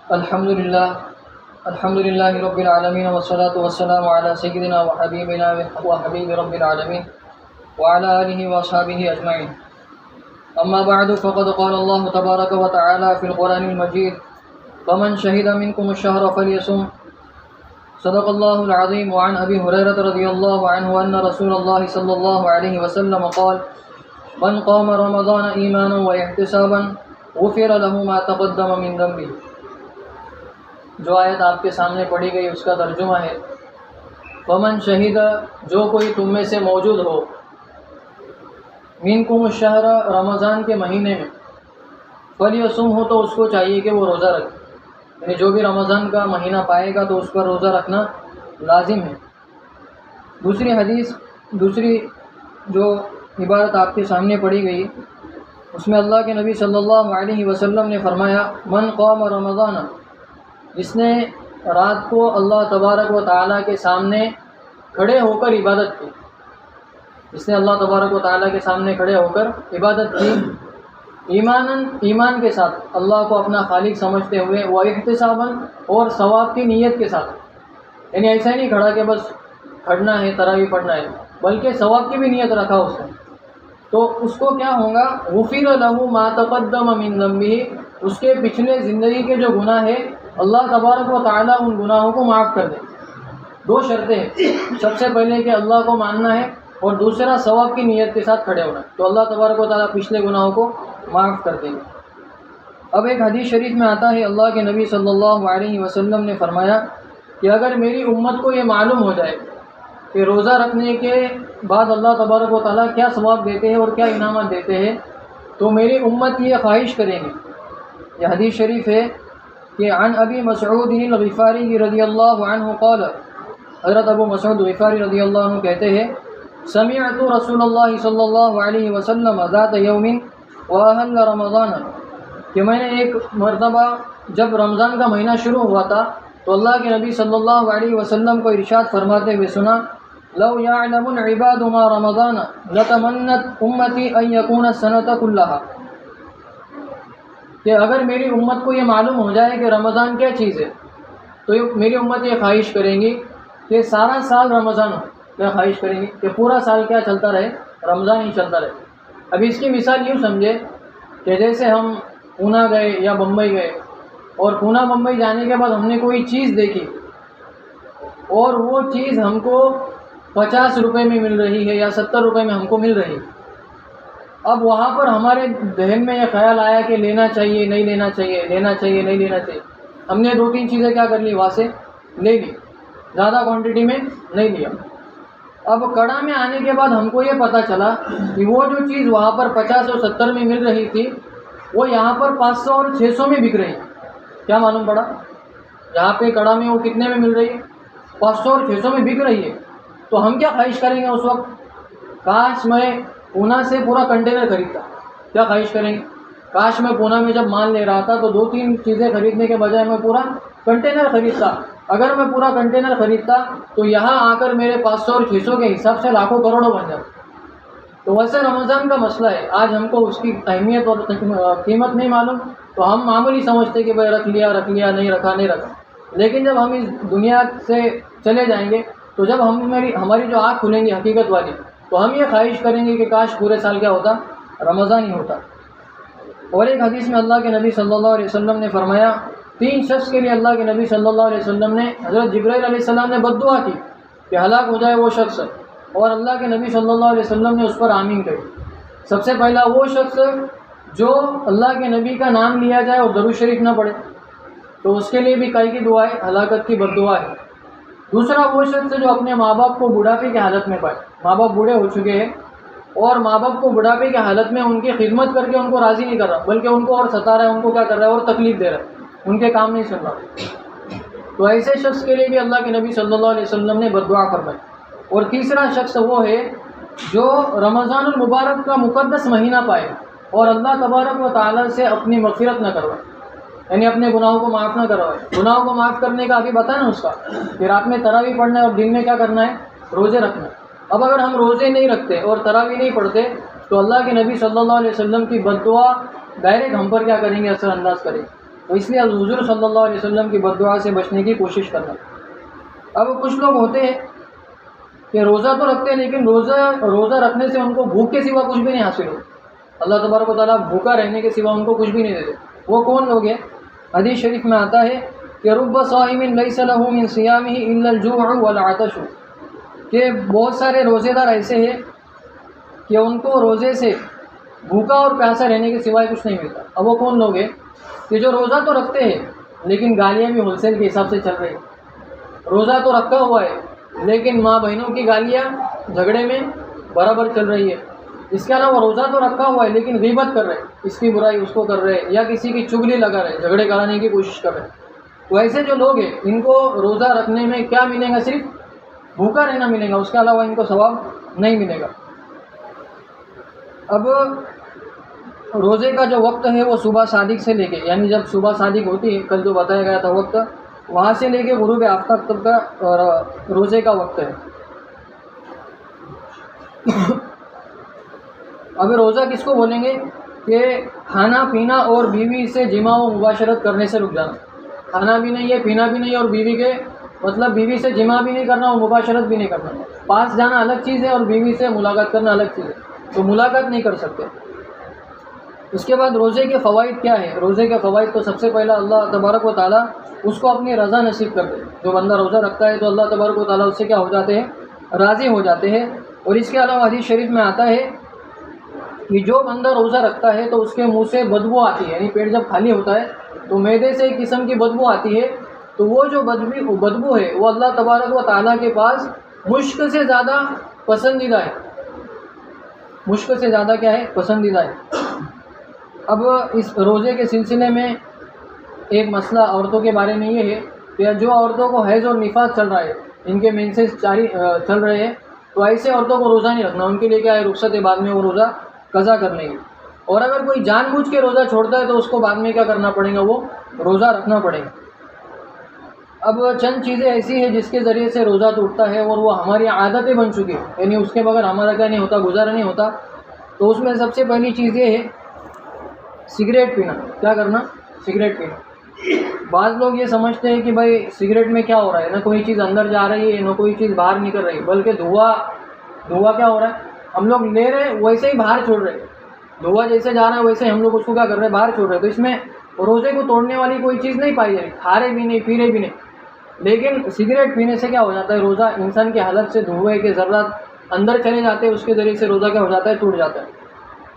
الحمد للہ رب العالمین والصلاة والسلام علی سیدنا وحبیبنا وحبیب رب العالمین وعلی آلہ واصحابہ اجمعین. اما بعد فقد قال اللہ تبارک وتعالی فی القرآن المجید فمن شہد منکم الشہر فلیصم. صدق اللہ العظیم. وعن ابی ہریرہ رضی اللہ عنہ ان رسول اللہ صلی اللہ علیہ وسلم قال من قام رمضان ایمانا واحتسابا غفر له ما تقدم من ذنبه. جو آیت آپ کے سامنے پڑھی گئی اس کا ترجمہ ہے فمن شہید، جو کوئی تم میں سے موجود ہو، منکم الشہر، رمضان کے مہینے میں، فلیصم ہو تو اس کو چاہیے کہ وہ روزہ رکھے. یعنی جو بھی رمضان کا مہینہ پائے گا تو اس پر روزہ رکھنا لازم ہے. دوسری جو عبارت آپ کے سامنے پڑھی گئی اس میں اللہ کے نبی صلی اللہ علیہ وسلم نے فرمایا من قام رمضان، جس نے رات کو اللہ تبارک و تعالیٰ کے سامنے کھڑے ہو کر عبادت کی، جس نے اللہ تبارک و تعالیٰ کے سامنے کھڑے ہو کر عبادت کی ایمان کے ساتھ، اللہ کو اپنا خالق سمجھتے ہوئے، وہ احتساباً، اور ثواب کی نیت کے ساتھ. یعنی ایسا ہی نہیں کھڑا کہ بس کھڑنا ہے تراویح پڑھنا ہے، بلکہ ثواب کی بھی نیت رکھا اس نے، تو اس کو کیا ہوگا؟ غفر له ما تقدم من ذنبه، اس کے پچھلے زندگی کے جو گناہ ہے اللہ تبارک و تعالیٰ ان گناہوں کو معاف کر دے. دو شرطیں ہیں، سب سے پہلے کہ اللہ کو ماننا ہے، اور دوسرا ثواب کی نیت کے ساتھ کھڑے ہونا، تو اللہ تبارک و تعالیٰ پچھلے گناہوں کو معاف کر دیں گے. اب ایک حدیث شریف میں آتا ہے اللہ کے نبی صلی اللہ علیہ وسلم نے فرمایا کہ اگر میری امت کو یہ معلوم ہو جائے کہ روزہ رکھنے کے بعد اللہ تبارک و تعالیٰ کیا ثواب دیتے ہیں اور کیا انعامات دیتے ہیں، تو میری امت یہ خواہش کریں گے. یہ حدیث شریف ہے کہ عن ابی مسعود الغفاری رضی اللہ عنہ قال، حضرت ابو مسعود غفاری رضی اللہ عنہ کہتے ہیں سمعت رسول اللہ صلی اللہ علیہ وسلم ذات یوم واہل رمضان، کہ میں نے ایک مرتبہ جب رمضان کا مہینہ شروع ہوا تھا تو اللہ کے نبی صلی اللہ علیہ وسلم کو ارشاد فرماتے ہوئے سنا لو یعلم العباد ما رمضان لتمنت امتی ان یکون السنة کلہا، کہ اگر میری امت کو یہ معلوم ہو جائے کہ رمضان کیا چیز ہے تو میری امت یہ خواہش کریں گی کہ سارا سال رمضان ہو. کیا خواہش کریں گی؟ کہ پورا سال کیا چلتا رہے؟ رمضان ہی چلتا رہے. ابھی اس کی مثال یوں سمجھے کہ جیسے ہم پونا گئے یا بمبئی گئے، اور پونا بمبئی جانے کے بعد ہم نے کوئی چیز دیکھی اور وہ چیز ہم کو 50 روپے میں مل رہی ہے یا 70 روپے میں ہم کو مل رہی ہے. اب وہاں پر ہمارے ذہن میں یہ خیال آیا کہ لینا چاہیے نہیں لینا چاہیے، لینا چاہیے نہیں لینا چاہیے. ہم نے 2-3 چیزیں کیا کر لی، وہاں سے لے لی، زیادہ کوانٹٹی میں نہیں لیا. اب کڑا میں آنے کے بعد ہم کو یہ پتہ چلا کہ وہ جو چیز وہاں پر 50 اور 70 میں مل رہی تھی وہ یہاں پر 500 اور 600 میں بک رہی ہے. کیا معلوم پڑا؟ یہاں پہ کڑا میں وہ کتنے میں مل رہی ہے؟ 500 اور 600 میں بک رہی ہے. تو ہم کیا خواہش کریں گے اس وقت؟ کاش میں پونا سے پورا کنٹینر خریدتا. کیا خواہش کریں گے؟ کاش میں پونا میں جب مال لے رہا تھا تو 2-3 چیزیں خریدنے کے بجائے میں پورا کنٹینر خریدتا. اگر میں پورا کنٹینر خریدتا تو یہاں آ کر میرے 500 اور 600 کے حساب سے لاکھوں کروڑوں بن جاتے. تو ویسے رمضان کا مسئلہ ہے، آج ہم کو اس کی اہمیت اور قیمت نہیں معلوم، تو ہم معمولی سمجھتے کہ بھائی رکھ لیا نہیں رکھا. لیکن جب ہم اس دنیا سے چلے جائیں گے تو جب ہماری جو آنکھ کھلیں گی حقیقت والی، تو ہم یہ خواہش کریں گے کہ کاش پورے سال کیا ہوتا؟ رمضان ہی ہوتا. اور ایک حدیث میں اللہ کے نبی صلی اللہ علیہ وسلم نے فرمایا 3 شخص کے لیے اللہ کے نبی صلی اللہ علیہ وسلم نے، حضرت جبرائیل علیہ السلام نے بد دعا کی کہ ہلاک ہو جائے وہ شخص، اور اللہ کے نبی صلی اللہ علیہ وسلم نے اس پر آمین کہی. سب سے پہلا وہ شخص جو اللہ کے نبی کا نام لیا جائے اور درود شریف نہ پڑھے، تو اس کے لیے بھی کئی کی دعا ہے، ہلاکت کی بد دعا ہے. دوسرا وہ شخص جو اپنے ماں باپ کو بڑھاپے کی حالت میں پائے، ماں باپ بوڑھے ہو چکے ہیں اور ماں باپ کو بڑھاپے کی حالت میں ان کی خدمت کر کے ان کو راضی نہیں کر رہا، بلکہ ان کو اور ستا رہا ہے، ان کو کیا کر رہا ہے اور تکلیف دے رہا ہے، ان کے کام نہیں سن رہا. تو ایسے شخص کے لیے بھی اللہ کے نبی صلی اللہ علیہ وسلم نے بد دعا فرمائی. اور تیسرا شخص وہ ہے جو رمضان المبارک کا مقدس مہینہ پائے اور اللہ تبارک و تعالیٰ سے اپنی مغفرت نہ کروائے، یعنی اپنے گناہوں کو معاف نہ کروائے. گناہوں کو معاف کرنے کا ابھی بتا نا اس کا کہ رات میں تراویح پڑھنا ہے اور دن میں کیا کرنا ہے؟ روزے رکھنا ہے. اب اگر ہم روزے نہیں رکھتے اور تراویح نہیں پڑھتے تو اللہ کے نبی صلی اللہ علیہ وسلم کی بد دعا ڈائریکٹ ہم پر کیا کریں گے؟ اثر انداز کریں گے. تو اس لیے حضور صلی اللہ علیہ وسلم کی بد دعا سے بچنے کی کوشش کرنا۔ اب کچھ لوگ ہوتے ہیں کہ روزہ تو رکھتے ہیں لیکن روزہ رکھنے سے ان کو بھوک کے سوا کچھ بھی نہیں حاصل ہو، اللہ تبارک و تعالیٰ بھوکا رہنے کے سوا ان کو کچھ بھی نہیں دیتے۔ وہ کون لوگ ہیں؟ حدیث شریف میں آتا ہے کہ رب صائم لیس له من صیامہ الا الجوع والعطش، کہ بہت سارے روزے دار ایسے ہیں کہ ان کو روزے سے بھوکا اور پیاسا رہنے کے سوائے کچھ نہیں ملتا۔ اب وہ کون لوگ ہیں کہ جو روزہ تو رکھتے ہیں لیکن گالیاں بھی ہول سیل کے حساب سے چل رہی ہیں، روزہ تو رکھا ہوا ہے لیکن ماں بہنوں کی گالیاں جھگڑے میں برابر چل رہی ہے۔ اس کے علاوہ روزہ تو رکھا ہوا ہے لیکن غیبت کر رہے، اس کی برائی اس کو کر رہے، یا کسی کی چگلی لگا رہے، جھگڑے کرانے کی کوشش کر رہے۔ تو ایسے جو لوگ ہیں ان کو روزہ رکھنے میں کیا ملے گا؟ صرف بھوکا رہنا ملے گا، اس کے علاوہ ان کو ثواب نہیں ملے گا۔ اب روزے کا جو وقت ہے وہ صبح صادق سے لے کے، یعنی جب صبح صادق ہوتی ہے، کل جو بتایا گیا تھا وقت، وہاں سے لے کے غروب آفتاب تک کا روزے کا وقت ہے۔ اب روزہ کس کو بولیں گے؟ کہ کھانا پینا اور بیوی سے جماع و مباشرت کرنے سے رک جانا۔ کھانا بھی نہیں ہے، پینا بھی نہیں ہے، اور بیوی کے مطلب بیوی سے جماع بھی نہیں کرنا اور مباشرت بھی نہیں کرنا۔ پاس جانا الگ چیز ہے اور بیوی سے ملاقات کرنا الگ چیز ہے، تو ملاقات نہیں کر سکتے۔ اس کے بعد روزے کے فوائد کیا ہے؟ روزے کے فوائد تو سب سے پہلا اللہ تبارک و تعالیٰ اس کو اپنی رضا نصیب کر دے۔ جو بندہ روزہ رکھتا ہے تو اللہ تبارک و تعالیٰ اس سے کیا ہو جاتے ہیں؟ راضی ہو جاتے ہیں۔ اور اس کے علاوہ حدیث شریف میں آتا ہے کہ جو بندہ روزہ رکھتا ہے تو اس کے منہ سے بدبو آتی ہے، یعنی پیٹ جب خالی ہوتا ہے تو معدے سے ایک قسم کی بدبو آتی ہے، تو وہ جو بدبو ہے وہ اللہ تبارک و تعالیٰ کے پاس مشک سے زیادہ پسندیدہ ہے۔ مشک سے زیادہ کیا ہے؟ پسندیدہ ہے۔ اب اس روزے کے سلسلے میں ایک مسئلہ عورتوں کے بارے میں یہ ہے کہ جو عورتوں کو حیض اور نفاس چل رہا ہے، ان کے مینسز جاری چل رہے ہیں، تو ایسے عورتوں کو روزہ نہیں رکھنا، ان کے لیے کیا ہے؟ رخصت ہے، بعد میں وہ روزہ قضا کر لیں گے۔ اور اگر کوئی جان بوجھ کے روزہ چھوڑتا ہے تو اس کو بعد میں کیا کرنا پڑے گا؟ وہ روزہ رکھنا پڑے گا۔ اب چند چیزیں ایسی ہیں جس کے ذریعے سے روزہ ٹوٹتا ہے اور وہ ہماری عادتیں بن چکی ہیں، یعنی اس کے بغیر ہمارا کیا نہیں ہوتا؟ گزارا نہیں ہوتا۔ تو اس میں سب سے پہلی چیز یہ ہے سگریٹ پینا۔ کیا کرنا؟ سگریٹ پینا۔ بعض لوگ یہ سمجھتے ہیں کہ بھائی سگریٹ میں کیا ہو رہا ہے، نہ کوئی چیز اندر جا رہی ہے نہ کوئی چیز باہر نکل رہی ہے، بلکہ دھواں کیا ہو رہا ہے؟ ہم لوگ لے رہے ویسے ہی باہر چھوڑ رہے، دھواں جیسے جا رہا ہے ویسے ہم لوگ اس کو کیا کر رہے ہیں؟ باہر چھوڑ رہے۔ تو اس میں روزے کو توڑنے والی کوئی چیز نہیں پائی جائے، کھا رہے بھی نہیں، پی رہے بھی نہیں۔ لیکن سگریٹ پینے سے کیا ہو جاتا ہے؟ روزہ انسان کی حالت سے دھوئے کے ذرات اندر چلے جاتے ہیں، اس کے ذریعے سے روزہ کیا ہو جاتا ہے؟ ٹوٹ جاتا ہے۔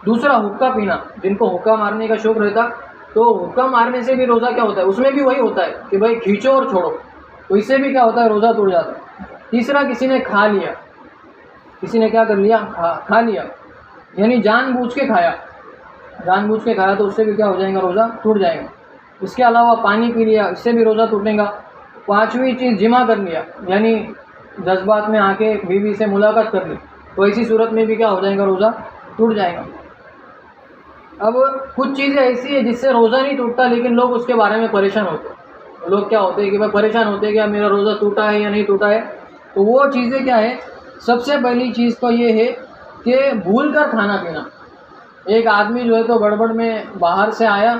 دوسرا حقہ پینا، جن کو حقہ مارنے کا شوق رہتا تو حقہ مارنے سے بھی روزہ کیا ہوتا ہے؟ اس میں بھی وہی ہوتا ہے کہ بھائی کھینچو اور چھوڑو، تو اس سے بھی کیا ہوتا ہے؟ روزہ ٹوٹ جاتا ہے۔ تیسرا کسی نے کھا لیا، کسی نے کیا کر لیا؟ کھا لیا، یعنی جان بوجھ کے کھایا، جان بوجھ کے کھایا تو اس سے بھی کیا ہو جائے گا؟ روزہ ٹوٹ جائے گا۔ اس کے علاوہ پانی پی لیا، اس سے بھی روزہ ٹوٹے گا۔ پانچویں چیز جمع کر لیا، یعنی جذبات میں آ کے بیوی سے ملاقات کر لی، تو ایسی صورت میں بھی کیا ہو جائے گا؟ روزہ ٹوٹ جائے گا۔ اب کچھ چیزیں ایسی ہیں جس سے روزہ نہیں ٹوٹتا لیکن لوگ اس کے بارے میں پریشان ہوتے ہیں۔ لوگ کیا ہوتے ہیں کہ بھائی پریشان ہوتے ہیں کہ میرا روزہ ٹوٹا ہے یا نہیں ٹوٹا ہے۔ تو وہ چیزیں کیا ہے؟ سب سے پہلی چیز تو یہ ہے کہ بھول کر کھانا پینا۔ ایک آدمی جو ہے تو گڑبڑ میں باہر سے آیا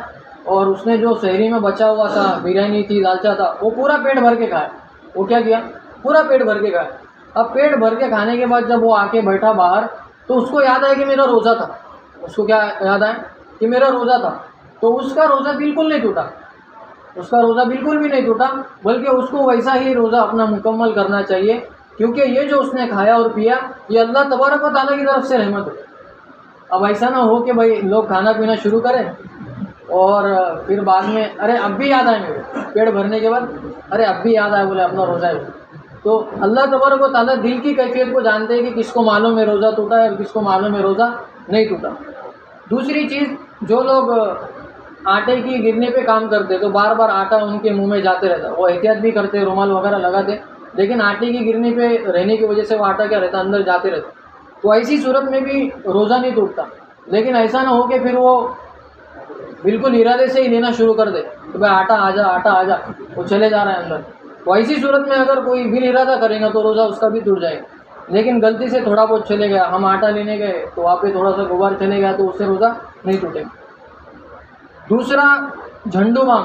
اور اس نے جو سحری میں بچا ہوا تھا، بریانی تھی، دالچا تھا، وہ پورا پیٹ بھر کے کھایا۔ وہ کیا کیا؟ پورا پیٹ بھر کے کھایا۔ اب پیٹ بھر کے کھانے کے بعد جب وہ آ کے بیٹھا باہر تو اس کو یاد آیا کہ میرا روزہ تھا۔ اس کو کیا یاد آیا؟ کہ میرا روزہ تھا۔ تو اس کا روزہ بالکل نہیں ٹوٹا، اس کا روزہ بالکل بھی نہیں ٹوٹا، بلکہ اس کو ویسا ہی روزہ اپنا مکمل کرنا چاہیے، کیونکہ یہ جو اس نے کھایا اور پیا یہ اللہ تبارک و تعالیٰ کی طرف سے رحمت ہے۔ اب ایسا نہ ہو کہ بھائی لوگ کھانا پینا شروع کریں اور پھر بعد میں ارے اب بھی یاد آئے میرے پیٹ بھرنے کے بعد، ارے اب بھی یاد آئے بولے اپنا روزہ ہے۔ تو اللہ تبارک و تعالیٰ دل کی کیفیت کو جانتے ہیں کہ کس کو معلوم ہے روزہ ٹوٹا ہے اور کس کو معلوم ہے روزہ نہیں ٹوٹا۔ دوسری چیز، جو لوگ آٹے کی گرنے پہ کام کرتے تو بار بار آٹا ان کے منہ میں جاتے رہتا، وہ احتیاط بھی کرتے، رومال وغیرہ لگاتے، لیکن آٹے کی گرنے پہ رہنے کی وجہ سے وہ آٹا کیا رہتا؟ اندر جاتے رہتا۔ تو ایسی صورت میں بھی روزہ نہیں ٹوٹتا، لیکن ایسا نہ ہو کہ پھر وہ بالکل ارادے سے ہی لینا شروع کر دے کہ بھائی آٹا آ جا، آٹا آ جا، وہ چلے جا رہا ہے اندر۔ تو ایسی صورت میں اگر کوئی بل ارادہ کرے گا تو روزہ اس کا بھی ٹوٹ جائے گا۔ لیکن غلطی سے تھوڑا بہت چلے گیا، ہم آٹا لینے گئے تو وہاں پہ تھوڑا سا غبار چلے گیا تو اس سے روزہ نہیں ٹوٹے گا۔ دوسرا جھنڈو بام،